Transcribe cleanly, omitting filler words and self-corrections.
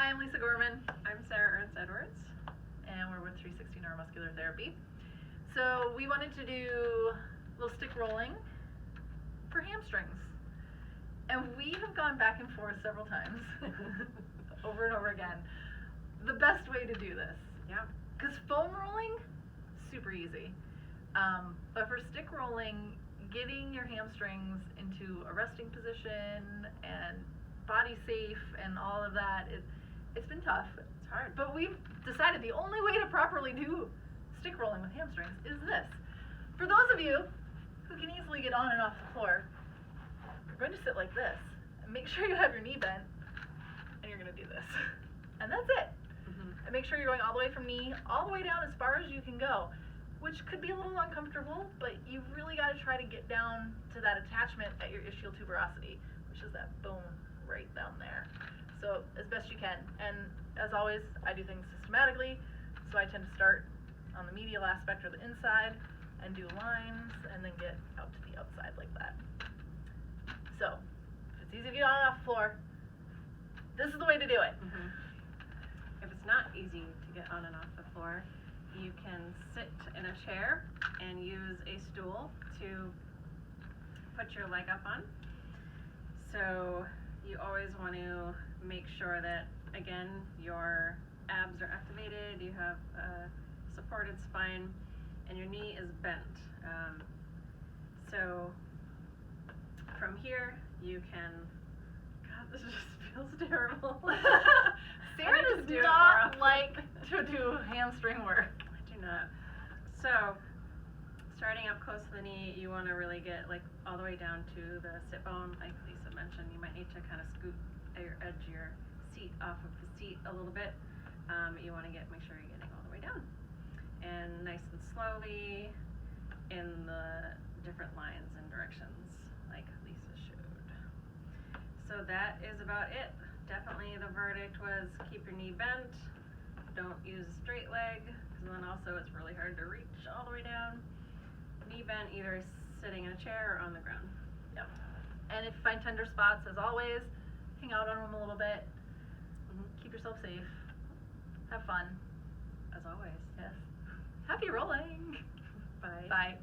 I'm Lisa Gorman. I'm Sarah Ernst Edwards. And we're with 360 Neuromuscular Therapy. So we wanted to do a little stick rolling for hamstrings. And we have gone back and forth several times, over and over again, the best way to do this. Yeah. Because foam rolling, super easy. But for stick rolling, getting your hamstrings into a resting position and body safe and all of that, it's been tough. It's hard. But we've decided the only way to properly do stick rolling with hamstrings is this. For those of you who can easily get on and off the floor, you're going to sit like this. And make sure you have your knee bent, and you're going to do this. And that's it. Mm-hmm. And make sure you're going all the way from knee, all the way down as far as you can go, which could be a little uncomfortable, but you really got to try to get down to that attachment at your ischial tuberosity, which is that bone right down there. So as best you can. And as always, I do things systematically, so I tend to start on the medial aspect or the inside and do lines and then get out to the outside like that. So if it's easy to get on and off the floor, this is the way to do it. Mm-hmm. If it's not easy to get on and off the floor, you can sit in a chair and use a stool to put your leg up on. So you always want to make sure that, again, your abs are activated, you have a supported spine, and your knee is bent. So from here, you can, God, this just feels terrible. Sarah I need to does do it not more like to do hamstring work. I do not. So, starting up close to the knee, you want to really get like all the way down to the sit bone, like Lisa mentioned. You might need to kind of scoot your edge of your seat off of the seat a little bit. You want to make sure you're getting all the way down. And nice and slowly in the different lines and directions, like Lisa showed. So that is about it. Definitely the verdict was keep your knee bent, don't use a straight leg, because then also it's really hard to reach all the way down. Knee bent, either sitting in a chair or on the ground. Yep. And if you find tender spots, as always, hang out on them a little bit. Mm-hmm. Keep yourself safe. Have fun. As always. Yes. Happy rolling. Bye. Bye.